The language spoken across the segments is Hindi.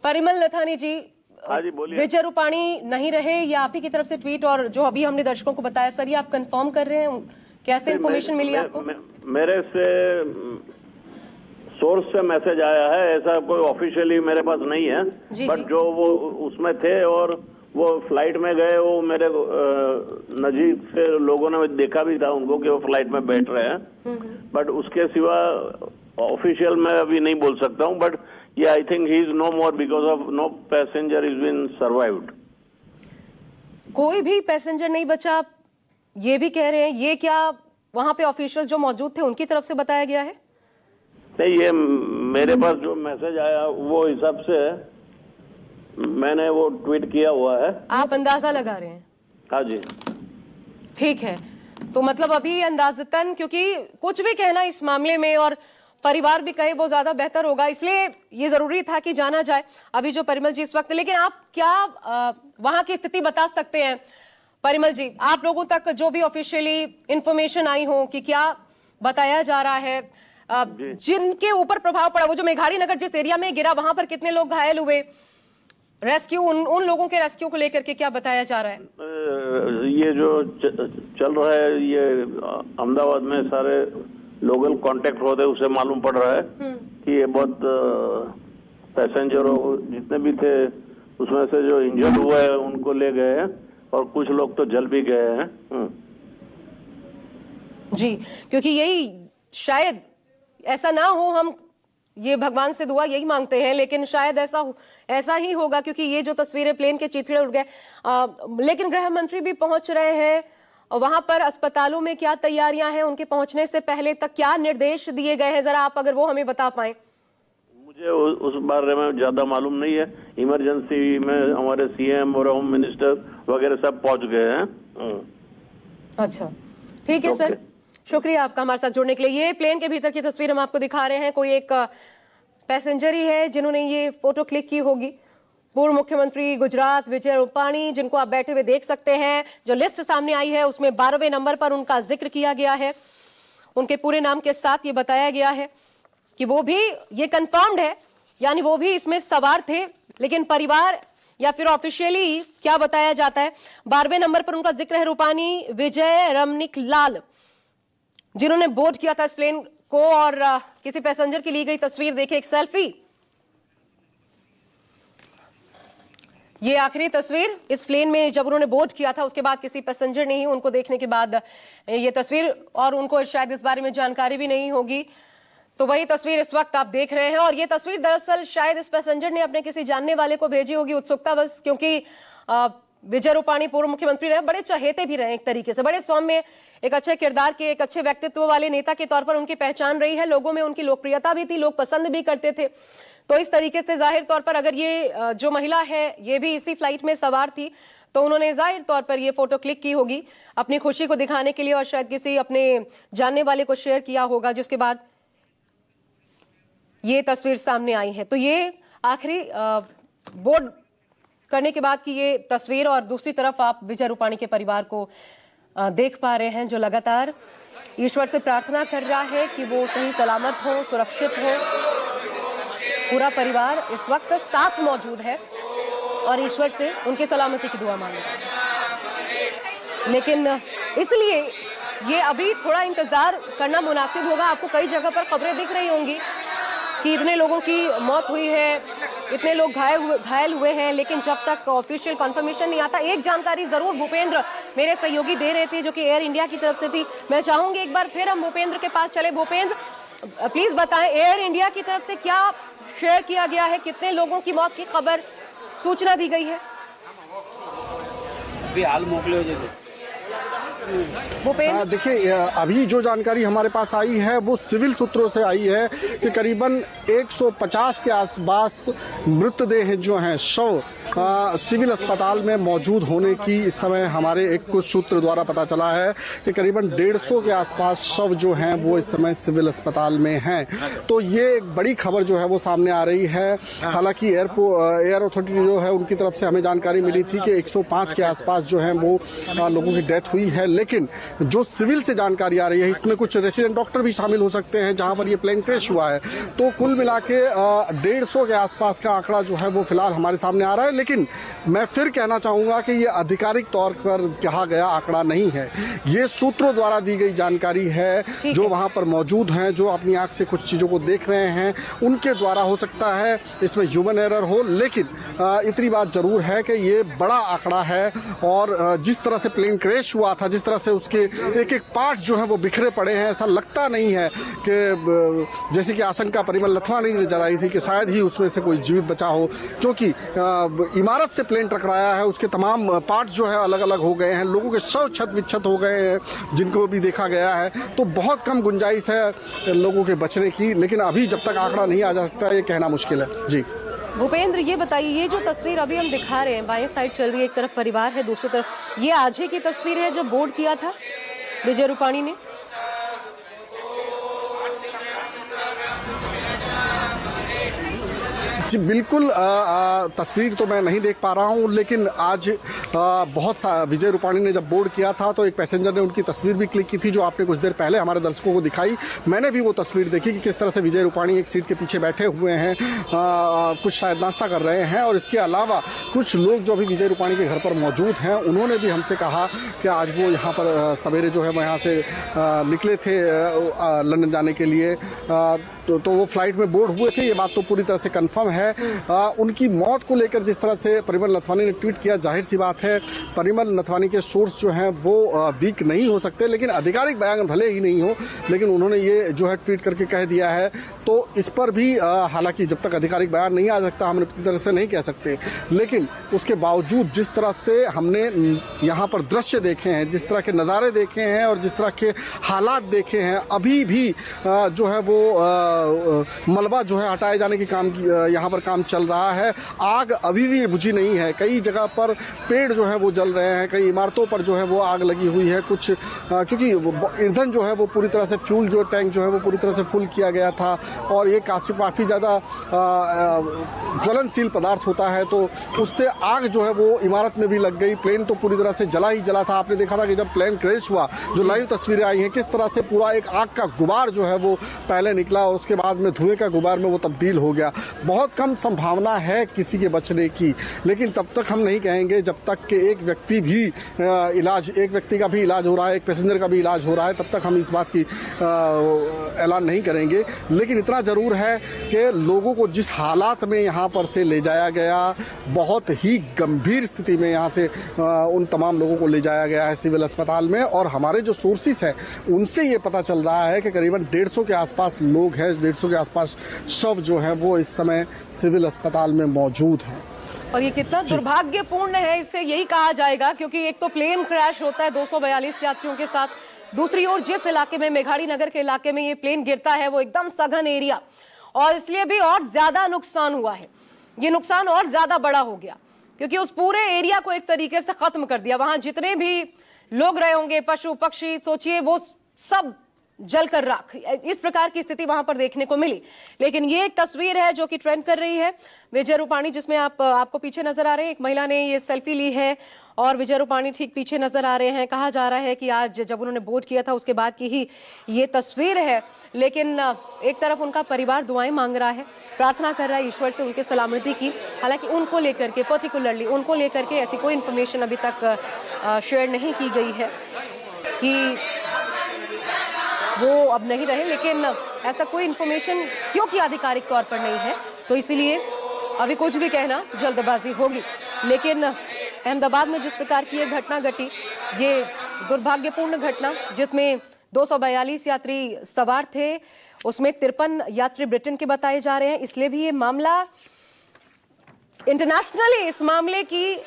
परिमल नथानी जी, हाँ जी बोलिए। विजय रूपाणी नहीं रहे, ये आप ही की तरफ से ट्वीट और जो अभी हमने दर्शकों को बताया, सर ये आप कंफर्म कर रहे हैं? कैसे इन्फॉर्मेशन मिली आपको? मेरे से सोर्स से मैसेज आया है, ऐसा कोई ऑफिशियली मेरे पास नहीं है, बट जो वो उसमें थे और वो फ्लाइट में गए, वो मेरे नजीक से लोगों ने देखा भी था उनको कि वो फ्लाइट में बैठ रहे हैं, बट उसके सिवा ऑफिशियल मैं अभी नहीं बोल सकता हूं, बट ये I think he is no more because of no passenger is been survived. कोई भी पैसेंजर नहीं बचा, ये भी कह रहे हैं। ये क्या वहां पे ऑफिशियल जो मौजूद थे उनकी तरफ से बताया गया है? नहीं, ये मेरे पास जो मैसेज आया वो हिसाब से मैंने वो ट्वीट किया हुआ है। आप अंदाजा लगा रहे हैं? हाँ जी। ठीक है, तो मतलब अभी अंदाजतन, क्योंकि कुछ भी कहना इस मामले में और परिवार भी कहे वो ज्यादा बेहतर होगा, इसलिए ये जरूरी था कि जाना जाए अभी जो परिमल जी इस वक्त। लेकिन आप क्या वहां की स्थिति बता सकते हैं परिमल जी? आप लोगों तक जो भी ऑफिशियली इंफॉर्मेशन आई हो कि क्या बताया जा रहा है, जिनके ऊपर प्रभाव पड़ा, वो जो मेघाड़ी नगर जिस एरिया में गिरा वहां पर कितने लोग घायल हुए, रेस्क्यू, उन लोगों के रेस्क्यू को लेकर के क्या बताया जा रहा है? ये जो चल रहा है, ये अहमदाबाद में सारे लोकल कांटेक्ट होते उसे मालूम पड़ रहा है कि ये बहुत पैसेंजरों जितने भी थे उसमें से जो इंजर्ड हुए हैं उनको ले गए हैं और कुछ लोग तो जल भी गए हैं। जी, क्योंकि यही शायद ऐसा ना हो, हम ये भगवान से दुआ यही मांगते हैं, लेकिन शायद ऐसा ही होगा, क्योंकि ये जो तस्वीरें प्लेन के चिथड़े उड़ गए। लेकिन गृह मंत्री भी पहुंच रहे हैं वहां पर। अस्पतालों में क्या तैयारियां हैं, उनके पहुंचने से पहले तक क्या निर्देश दिए गए हैं, जरा आप अगर वो हमें बता पाएं। मुझे उस बारे में ज्यादा मालूम नहीं है। इमरजेंसी में हमारे सीएम और होम मिनिस्टर वगैरह सब पहुंच गए हैं। अच्छा, ठीक है सर, शुक्रिया आपका हमारे साथ जुड़ने के लिए। ये प्लेन के भीतर की तस्वीर हम आपको दिखा रहे हैं। कोई एक पैसेंजर ही है जिन्होंने ये फोटो क्लिक की होगी। पूर्व मुख्यमंत्री गुजरात विजय रूपाणी, जिनको आप बैठे हुए देख सकते हैं। जो लिस्ट सामने आई है उसमें 12वें नंबर पर उनका जिक्र किया गया है। उनके पूरे नाम के साथ ये बताया गया है कि वो भी, ये कंफर्म्ड है, यानी वो भी इसमें सवार थे। लेकिन परिवार या फिर ऑफिशियली क्या बताया जाता है, 12वें नंबर पर उनका जिक्र है रूपाणी विजय रमनिक लाल, जिन्होंने बोर्ड किया था इस प्लेन को। और किसी पैसेंजर की ली गई तस्वीर देखिए, एक सेल्फी। ये आखिरी तस्वीर इस प्लेन में जब उन्होंने बोर्ड किया था, उसके बाद किसी पैसेंजर ने ही उनको देखने के बाद ये तस्वीर, और उनको शायद इस बारे में जानकारी भी नहीं होगी, तो वही तस्वीर इस वक्त आप देख रहे हैं। और ये तस्वीर दरअसल शायद इस पैसेंजर ने अपने किसी जानने वाले को भेजी होगी उत्सुकता बस, क्योंकि विजय रूपाणी पूर्व मुख्यमंत्री रहे, बड़े चहेते भी रहे एक तरीके से, बड़े सौम्य, एक अच्छे किरदार के, एक अच्छे व्यक्तित्व वाले नेता के तौर पर उनकी पहचान रही है। लोगों में उनकी लोकप्रियता भी थी, लोग पसंद भी करते थे। तो इस तरीके से जाहिर तौर पर अगर ये जो महिला है ये भी इसी फ्लाइट में सवार थी, तो उन्होंने जाहिर तौर पर ये फोटो क्लिक की होगी अपनी खुशी को दिखाने के लिए, और शायद किसी अपने जानने वाले को शेयर किया होगा, जिसके बाद ये तस्वीर सामने आई है। तो ये आखिरी बोर्ड करने के बाद की ये तस्वीर, और दूसरी तरफ आप विजय रूपाणी के परिवार को देख पा रहे हैं, जो लगातार ईश्वर से प्रार्थना कर रहा है कि वो सही सलामत हो, सुरक्षित हो। पूरा परिवार इस वक्त साथ मौजूद है और ईश्वर से उनकी सलामती की दुआ मांग रहा है। लेकिन इसलिए ये अभी थोड़ा इंतजार करना मुनासिब होगा। आपको कई जगह पर खबरें दिख रही होंगी कि इतने लोगों की मौत हुई है, इतने लोग घायल हुए हैं, लेकिन जब तक ऑफिशियल कंफर्मेशन नहीं आता। एक जानकारी जरूर भूपेंद्र मेरे सहयोगी दे रहे थे, जो कि एयर इंडिया की तरफ से थी। मैं चाहूंगी एक बार फिर हम भूपेंद्र के पास चले। भूपेंद्र, प्लीज बताएं, एयर इंडिया की तरफ से क्या शेयर किया गया है, कितने लोगों की मौत की खबर, सूचना दी गई है? अभी हाल मोकले भूपेंद्र, देखिए, अभी जो जानकारी हमारे पास आई है वो सिविल सूत्रों से आई है कि करीबन 150 के आसपास मृतदेह जो हैं, शव सिविल अस्पताल में मौजूद होने की इस समय हमारे एक कुछ सूत्र द्वारा पता चला है कि करीबन 150 के आसपास शव जो हैं वो इस समय सिविल अस्पताल में हैं। तो ये एक बड़ी खबर जो है वो सामने आ रही है। हालांकि एयर अथॉरिटी जो है उनकी तरफ से हमें जानकारी मिली थी कि 105 के आसपास जो है वो लोगों की डेथ हुई है, लेकिन जो सिविल से जानकारी आ रही है इसमें कुछ रेसिडेंट डॉक्टर भी शामिल हो सकते हैं जहां पर ये प्लेन क्रैश हुआ है। तो कुल मिला के 150 के आसपास का आंकड़ा जो है वो फिलहाल हमारे सामने आ रहा है, लेकिन मैं फिर कहना चाहूंगा कि ये आधिकारिक तौर पर कहा गया आंकड़ा नहीं है, ये सूत्रों द्वारा दी गई जानकारी है जो वहां पर मौजूद हैं, जो अपनी आंख से कुछ चीजों को देख रहे हैं उनके द्वारा। हो सकता है इसमें ह्यूमन एरर हो, लेकिन इतनी बात जरूर है कि ये बड़ा आंकड़ा है। और जिस तरह से प्लेन क्रैश हुआ था, जिस तरह से उसके एक एक पार्ट जो है वो बिखरे पड़े हैं, ऐसा लगता नहीं है कि जैसे कि आशंका परिमल लथवानी ने जलाई थी कि शायद ही उसमें से कोई जीवित बचा हो, क्योंकि इमारत से प्लेन टकराया है, उसके तमाम पार्ट जो है अलग अलग हो गए हैं, लोगों के शव छत विच्छत हो गए हैं जिनको भी देखा गया है। तो बहुत कम गुंजाइश है लोगों के बचने की, लेकिन अभी जब तक आंकड़ा नहीं आ सकता ये कहना मुश्किल है। जी भूपेंद्र, ये बताइए, ये जो तस्वीर अभी हम दिखा रहे हैं, बाएं साइड चल रही है, एक तरफ परिवार है, दूसरी तरफ ये आज ही की तस्वीर है जो बोर्ड किया था विजय रूपाणी ने। जी बिल्कुल, तस्वीर तो मैं नहीं देख पा रहा हूं, लेकिन आज बहुत विजय रूपाणी ने जब बोर्ड किया था तो एक पैसेंजर ने उनकी तस्वीर भी क्लिक की थी जो आपने कुछ देर पहले हमारे दर्शकों को दिखाई। मैंने भी वो तस्वीर देखी कि किस तरह से विजय रूपाणी एक सीट के पीछे बैठे हुए हैं, कुछ शायद नाश्ता कर रहे हैं। और इसके अलावा कुछ लोग जो अभी विजय रूपाणी के घर पर मौजूद हैं उन्होंने भी हमसे कहा कि आज वो यहाँ पर सवेरे जो है वो यहाँ से निकले थे लंदन जाने के लिए, तो वो फ्लाइट में बोर्ड हुए थे। ये बात तो पूरी तरह से कंफर्म है। उनकी मौत को लेकर जिस तरह से परिमल नथवानी ने ट्वीट किया, जाहिर सी बात है परिमल नथवानी के सोर्स जो हैं वो वीक नहीं हो सकते, लेकिन आधिकारिक बयान भले ही नहीं हो, लेकिन उन्होंने ये जो है ट्वीट करके कह दिया है। तो इस पर भी हालांकि जब तक आधिकारिक बयान नहीं आ सकता हम अपनी तरह से नहीं कह सकते, लेकिन उसके बावजूद जिस तरह से हमने यहाँ पर दृश्य देखे हैं, जिस तरह के नज़ारे देखे हैं और जिस तरह के हालात देखे हैं, अभी भी जो है वो मलबा जो है हटाए जाने की यहाँ पर काम चल रहा है। आग अभी भी बुझी नहीं है, कई जगह पर पेड़ जो है वो जल रहे हैं, कई इमारतों पर जो है वो आग लगी हुई है। कुछ क्योंकि ईंधन जो है वो पूरी तरह से फ्यूल जो टैंक जो है वो पूरी तरह से फुल किया गया था और ये काफ़ी ज़्यादा ज्वलनशील पदार्थ होता है, तो उससे आग जो है वो इमारत में भी लग गई। प्लेन तो पूरी तरह से जला ही जला था। आपने देखा था कि जब प्लेन क्रैश हुआ, जो लाइव तस्वीरें आई हैं, किस तरह से पूरा एक आग का गुबार जो है वो पहले निकला और उसके बाद में धुएं का गुबार में वो तब्दील हो गया। बहुत कम संभावना है किसी के बचने की, लेकिन तब तक हम नहीं कहेंगे जब तक कि एक व्यक्ति का भी इलाज हो रहा है, एक पैसेंजर का भी इलाज हो रहा है, तब तक हम इस बात की ऐलान नहीं करेंगे। लेकिन इतना जरूर है कि लोगों को जिस हालात में यहाँ पर से ले जाया गया, बहुत ही गंभीर स्थिति में यहाँ से उन तमाम लोगों को ले जाया गया है सिविल अस्पताल में। और हमारे जो सोर्सेस हैं उनसे ये पता चल रहा है कि करीबन 150 के आसपास लोग हैं, 150 के आसपास शव जो है वो इस समय सिविल अस्पताल में मौजूद हैं। और ये कितना दुर्भाग्यपूर्ण है, इससे यही कहा जाएगा, क्योंकि एक तो प्लेन क्रैश होता है 242 यात्रियों के साथ, दूसरी ओर जिस इलाके में मेघाड़ी नगर के इलाके में ये प्लेन गिरता है वो एकदम सघन एरिया, और इसलिए भी और ज्यादा नुकसान हुआ है। ये नुकसान और ज्यादा बड़ा हो गया क्योंकि उस पूरे एरिया को एक तरीके से खत्म कर दिया। वहां जितने भी लोग रहे होंगे, पशु पक्षी, सोचिए वो सब जलकर राख, इस प्रकार की स्थिति वहां पर देखने को मिली। लेकिन ये एक तस्वीर है जो कि ट्रेंड कर रही है, विजय रूपाणी, जिसमें आपको पीछे नजर आ रहे हैं, एक महिला ने ये सेल्फी ली है और विजय रूपाणी ठीक पीछे नजर आ रहे हैं। कहा जा रहा है कि आज जब उन्होंने बोर्ड किया था उसके बाद की ही ये तस्वीर है। लेकिन एक तरफ उनका परिवार दुआएं मांग रहा है, प्रार्थना कर रहा है ईश्वर से उनके सलामती की। हालांकि उनको लेकर के, पर्टिकुलरली उनको लेकर के ऐसी कोई इन्फॉर्मेशन अभी तक शेयर नहीं की गई है कि वो अब नहीं रहे, लेकिन ऐसा कोई इन्फॉर्मेशन क्योंकि आधिकारिक तौर पर नहीं है, तो इसीलिए अभी कुछ भी कहना जल्दबाजी होगी। लेकिन अहमदाबाद में जिस प्रकार की ये घटना घटी, ये दुर्भाग्यपूर्ण घटना, जिसमें 242 यात्री सवार थे, उसमें 53 यात्री ब्रिटेन के बताए जा रहे हैं। इसलिए भी ये मामला इंटरनेशनली, इस मामले की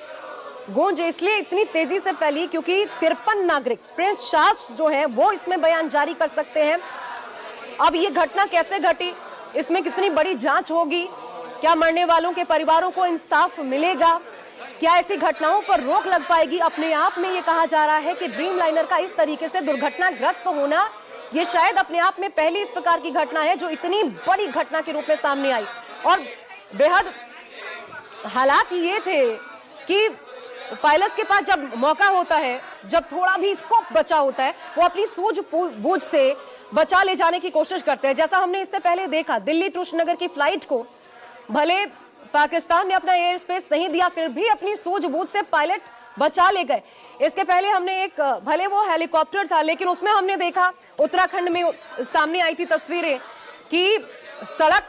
गूंज इसलिए इतनी तेजी से फैली क्योंकि 53 नागरिक, प्रिंस चार्ल्स जो हैं वो इसमें बयान जारी कर सकते हैं। अब ये घटना कैसे घटी, इसमें कितनी बड़ी जांच होगी, क्या मरने वालों के परिवारों को इंसाफ मिलेगा, क्या ऐसी घटनाओं पर रोक लग पाएगी? अपने आप में ये कहा जा रहा है कि ड्रीमलाइनर का इस तरीके से दुर्घटनाग्रस्त होना, ये शायद अपने आप में पहली इस प्रकार की घटना है जो इतनी बड़ी घटना के रूप में सामने आई। और बेहद हालात ये थे कि पायलट के पास जब मौका होता है, जब थोड़ा भी स्कोप बचा होता है, वो अपनी सूझबूझ से बचा ले जाने की कोशिश करते हैं। जैसा हमने इससे पहले देखा, दिल्ली टू श्रीनगर की फ्लाइट को भले पाकिस्तान ने अपना एयर स्पेस नहीं दिया, फिर भी अपनी सूझबूझ से पायलट बचा ले गए। इसके पहले हमने एक, भले वो हेलीकॉप्टर था, लेकिन उसमें हमने देखा उत्तराखंड में सामने आई थी तस्वीरें कि सड़क,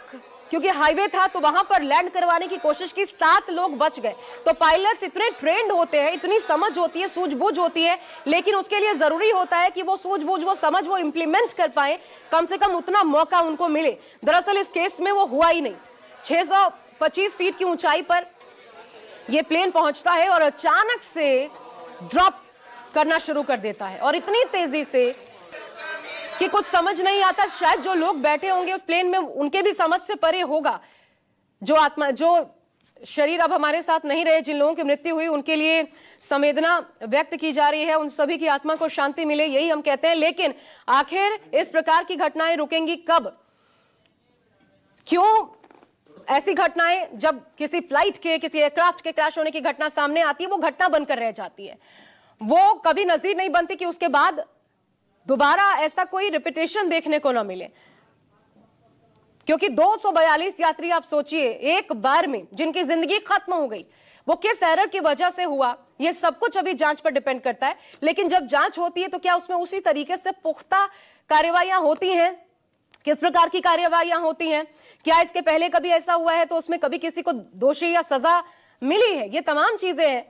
क्योंकि हाईवे था तो वहां पर लैंड करवाने की कोशिश की, 7 लोग बच गए। तो पायलट्स इतने ट्रेंड होते हैं, इतनी समझ होती है, सूझबूझ होती है, लेकिन उसके लिए जरूरी होता है कि वो सूझबूझ, वो समझ, वो इंप्लीमेंट कर पाए, कम से कम उतना मौका उनको मिले। दरअसल इस केस में वो हुआ ही नहीं। 625 फीट की ऊंचाई पर ये प्लेन पहुंचता है और अचानक से ड्रॉप करना शुरू कर देता है, और इतनी तेजी से कि कुछ समझ नहीं आता। शायद जो लोग बैठे होंगे उस प्लेन में, उनके भी समझ से परे होगा। जो शरीर अब हमारे साथ नहीं रहे, जिन लोगों की मृत्यु हुई, उनके लिए संवेदना व्यक्त की जा रही है, उन सभी की आत्मा को शांति मिले, यही हम कहते हैं। लेकिन आखिर इस प्रकार की घटनाएं रुकेंगी कब? क्यों ऐसी घटनाएं, जब किसी फ्लाइट के, किसी एयरक्राफ्ट के क्रैश होने की घटना सामने आती है, वो घटना बनकर रह जाती है, वो कभी नजीर नहीं बनती कि उसके बाद दोबारा ऐसा कोई रिपीटेशन देखने को ना मिले। क्योंकि 242 यात्री, आप सोचिए, एक बार में जिनकी जिंदगी खत्म हो गई, वो किस एरर की वजह से हुआ, ये सब कुछ अभी जांच पर डिपेंड करता है। लेकिन जब जांच होती है तो क्या उसमें उसी तरीके से पुख्ता कार्रवाइयां होती हैं? किस प्रकार की कार्रवाइयां होती हैं? क्या इसके पहले कभी ऐसा हुआ है तो उसमें कभी किसी को दोषी या सजा मिली है? ये तमाम चीजें हैं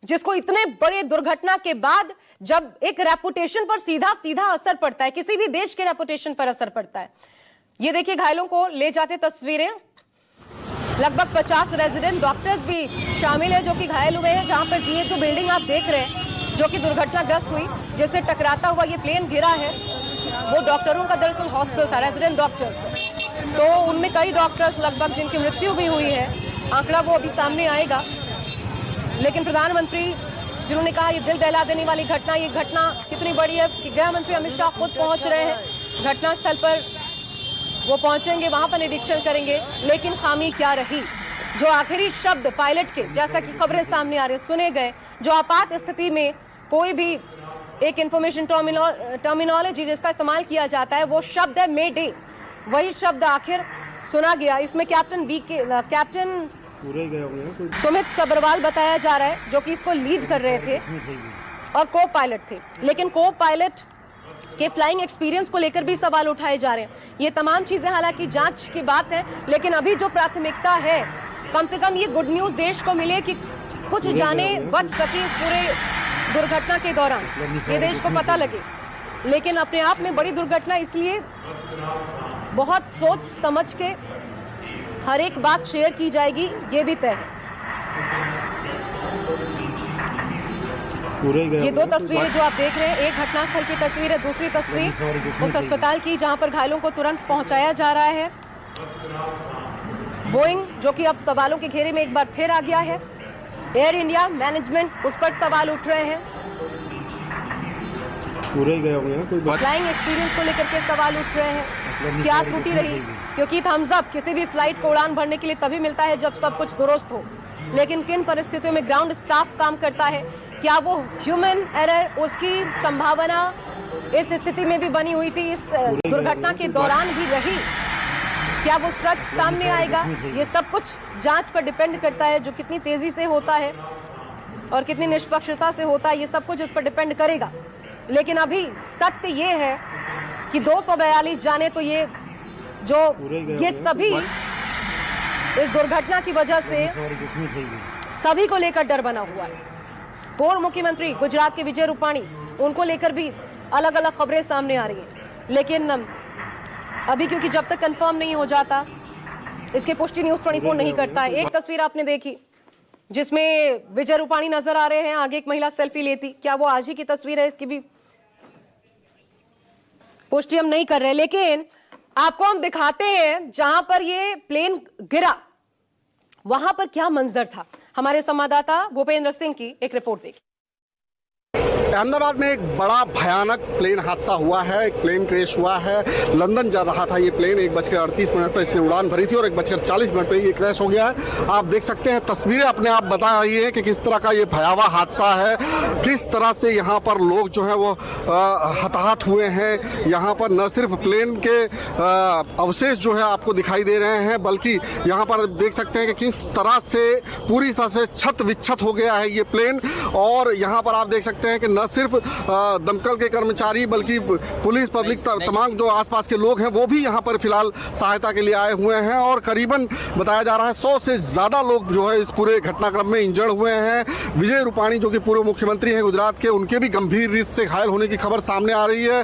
जिसको इतने बड़े दुर्घटना के बाद, जब एक रेपुटेशन पर सीधा सीधा असर पड़ता है, किसी भी देश के रेपुटेशन पर असर पड़ता है। ये देखिए, घायलों को ले जाते तस्वीरें, लगभग 50 रेजिडेंट डॉक्टर्स भी शामिल है जो कि घायल हुए हैं। जहां पर जो बिल्डिंग आप देख रहे हैं, जो कि दुर्घटनाग्रस्त हुई, जिससे टकराता हुआ ये प्लेन गिरा है, वो डॉक्टरों का दरअसल हॉस्टल था, रेजिडेंट डॉक्टर्स। तो उनमें कई डॉक्टर्स लगभग जिनकी मृत्यु भी हुई है, आंकड़ा वो अभी सामने आएगा। लेकिन प्रधानमंत्री जिन्होंने कहा ये दिल दहला देने वाली घटना, ये घटना कितनी बड़ी है कि गृह मंत्री अमित शाह खुद पहुंच रहे हैं घटनास्थल पर, वो पहुंचेंगे, वहां पर निरीक्षण करेंगे। लेकिन खामी क्या रही? जो आखिरी शब्द पायलट के, जैसा कि खबरें सामने आ रही सुने गए, जो आपात स्थिति में कोई भी एक इंफॉर्मेशन टर्मिनोलॉजी जिसका इस्तेमाल किया जाता है, वो शब्द है मे डे। वही शब्द आखिर सुना गया। इसमें कैप्टन सुमित सब्रवाल बताया जा रहा है, जो कि इसको लीड कर रहे थे और को पायलट थे। लेकिन को पायलट के फ्लाइंग एक्सपीरियंस को लेकर भी सवाल उठाए जा रहे हैं। ये तमाम चीजें हालांकि जांच की बात है, लेकिन अभी जो प्राथमिकता है, कम से कम ये गुड न्यूज देश को मिले कि कुछ जाने बच सके इस पूरे दुर्घटना के दौरान, ये देश को पता लगे। लेकिन अपने आप में बड़ी दुर्घटना, इसलिए बहुत सोच समझ के हर एक बात शेयर की जाएगी, ये भी तय है। ये दो तस्वीरें जो आप देख रहे हैं, एक घटनास्थल की तस्वीर है, दूसरी तस्वीर उस अस्पताल की जहां पर घायलों को तुरंत पहुंचाया जा रहा है। बोइंग जो कि अब सवालों के घेरे में एक बार फिर आ गया है, एयर इंडिया मैनेजमेंट, उस पर सवाल उठ रहे हैं। फ्लाइंग एक्सपीरियंस को लेकर के सवाल उठ रहे हैं, क्या त्रुटि रही? क्योंकि थम्स अप किसी भी फ्लाइट को उड़ान भरने के लिए तभी मिलता है जब सब कुछ दुरुस्त हो। लेकिन किन परिस्थितियों में ग्राउंड स्टाफ काम करता है, क्या वो ह्यूमन एरर, उसकी संभावना इस स्थिति में भी बनी हुई थी, इस दुर्घटना के दौरान भी रही? क्या वो सच सामने आएगा? ये सब कुछ जांच पर डिपेंड करता है, जो कितनी तेजी से होता है और कितनी निष्पक्षता से होता है, ये सब कुछ इस पर डिपेंड करेगा। लेकिन अभी सत्य ये है कि 242 जाने, तो ये सभी इस दुर्घटना की वजह से सभी को लेकर डर बना हुआ है। पूर्व मुख्यमंत्री गुजरात के विजय रूपाणी, उनको लेकर भी अलग अलग खबरें सामने आ रही हैं। लेकिन अभी क्योंकि जब तक कंफर्म नहीं हो जाता, इसकी पुष्टि न्यूज़ 24 नहीं करता है। एक तस्वीर आपने देखी जिसमें विजय रूपाणी नजर आ रहे हैं, आगे एक महिला सेल्फी लेती, क्या वो आज ही की तस्वीर है, इसकी भी पुष्टि हम नहीं कर रहे। लेकिन आपको हम दिखाते हैं जहां पर ये प्लेन गिरा, वहां पर क्या मंजर था, हमारे संवाददाता भूपेंद्र सिंह की एक रिपोर्ट देखिए। अहमदाबाद में एक बड़ा भयानक प्लेन हादसा हुआ है। एक प्लेन क्रैश हुआ है। लंदन जा रहा था ये प्लेन, 1:38 पर इसने उड़ान भरी थी और 1:40 पर ये क्रैश हो गया है। आप देख सकते हैं, तस्वीरें अपने आप बता रही है कि किस तरह का ये भयावह हादसा है, किस तरह से यहाँ पर लोग जो है वो हताहत हुए हैं। यहाँ पर न सिर्फ प्लेन के अवशेष जो है आपको दिखाई दे रहे हैं, बल्कि यहाँ पर देख सकते हैं कि किस तरह से पूरी तरह से छत विच्छत हो गया है ये प्लेन। और यहाँ पर आप देख सकते हैं कि न सिर्फ दमकल के कर्मचारी बल्कि पुलिस, पब्लिक, तमाम जो आसपास के लोग हैं वो भी यहाँ पर फिलहाल सहायता के लिए आए हुए हैं। और करीबन बताया जा रहा है 100 से ज़्यादा लोग जो है इस पूरे घटनाक्रम में इंजर्ड हुए हैं। विजय रूपाणी जो कि पूर्व मुख्यमंत्री हैं गुजरात के, उनके भी गंभीर रीति से घायल होने की खबर सामने आ रही है।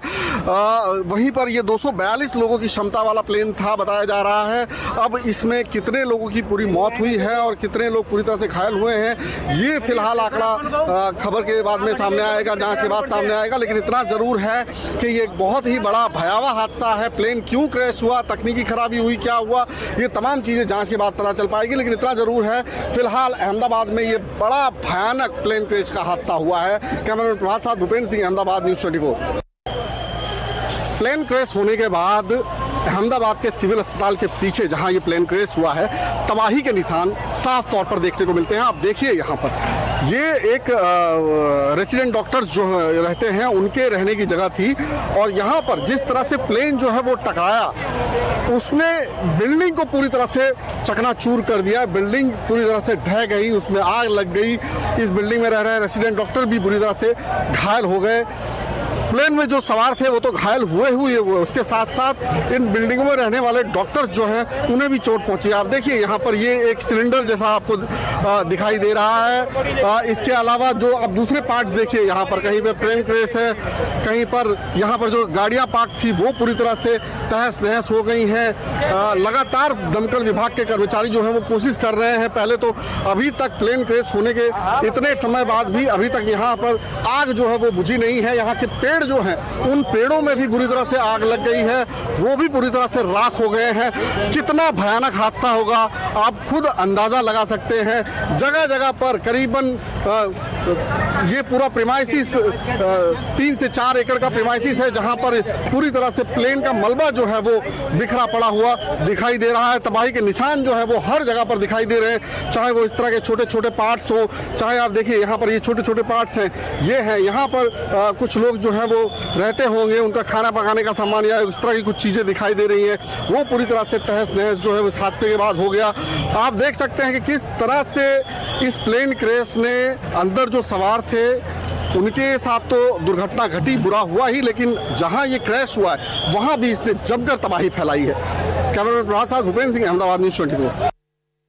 वहीं पर ये 242 लोगों की क्षमता वाला प्लेन था बताया जा रहा है। अब इसमें कितने लोगों की पूरी मौत हुई है और कितने लोग पूरी तरह से घायल हुए हैं, ये फिलहाल आंकड़ा खबर के बाद में सामने आएगा, जांच के बाद सामने आएगा। लेकिन इतना जरूर है कि ये बहुत ही बड़ा भयावह हादसा है। प्लेन क्यों क्रैश हुआ, तकनीकी खराबी हुई, क्या हुआ, ये तमाम चीजें जांच के बाद पता चल पाएगी। लेकिन इतना जरूर है फिलहाल अहमदाबाद में ये बड़ा भयानक प्लेन क्रैश का हादसा हुआ है। कैमरामैन प्रभात साथ Bhupendra Singh, Ahmedabad, News 24। Plane crash होने के बाद अहमदाबाद के सिविल अस्पताल के पीछे जहां ये प्लेन क्रैश हुआ है, तबाही के निशान साफ तौर पर देखने को मिलते हैं। आप देखिए यहाँ पर ये एक रेसिडेंट डॉक्टर्स जो रहते हैं उनके रहने की जगह थी। और यहाँ पर जिस तरह से प्लेन जो है वो टकराया, उसने बिल्डिंग को पूरी तरह से चकनाचूर कर दिया। बिल्डिंग पूरी तरह से ढह गई, उसमें आग लग गई। इस बिल्डिंग में रह रहे रेसिडेंट डॉक्टर भी बुरी तरह से घायल हो गए। प्लेन में जो सवार थे वो तो घायल हुए, उसके साथ साथ इन बिल्डिंगों में रहने वाले डॉक्टर्स जो हैं उन्हें भी चोट पहुंची। आप देखिए यहाँ पर ये एक सिलेंडर जैसा आपको दिखाई दे रहा है। इसके अलावा जो अब दूसरे पार्ट्स देखिए, यहाँ पर कहीं पे प्लेन क्रैश है, कहीं पर यहाँ पर जो गाड़ियाँ पार्क थी वो पूरी तरह से तहस नहस हो गई हैं। लगातार दमकल विभाग के कर्मचारी जो हैं वो कोशिश कर रहे हैं। पहले तो अभी तक प्लेन क्रैश होने के इतने समय बाद भी अभी तक यहाँ पर आग जो है वो बुझी नहीं है। यहाँ के पेड़ जो हैं उन पेड़ों में भी बुरी तरह से आग लग गई है, वो भी पूरी तरह से राख हो गए हैं। कितना भयानक हादसा होगा आप खुद अंदाजा लगा सकते हैं। जगह जगह पर करीबन ये पूरा प्रीमाइसिस 3 से 4 एकड़ का प्रीमाइसिस है, जहां पर पूरी तरह से प्लेन का मलबा जो है वो बिखरा पड़ा हुआ दिखाई दे रहा है। तबाही के निशान जो है वो हर जगह पर दिखाई दे रहे हैं, चाहे वो इस तरह के छोटे छोटे पार्ट्स हो, चाहे आप देखिए यहाँ पर ये छोटे छोटे पार्ट्स हैं, ये हैं। यहाँ पर कुछ लोग जो है वो रहते होंगे, उनका खाना पकाने का सामान या उस तरह की कुछ चीज़ें दिखाई दे रही हैं, वो पूरी तरह से तहस नहस जो है उस हादसे के बाद हो गया। आप देख सकते हैं कि किस तरह से इस प्लेन क्रैश ने अंदर जो सवार थे उनके साथ तो दुर्घटना घटी, बुरा हुआ ही, लेकिन जहां ये क्रैश हुआ है वहां भी इसने जमकर तबाही फैलाई है। कैमरामैन प्रभात साथ भूपेंद्र सिंह, अहमदाबाद, न्यूज़ 24।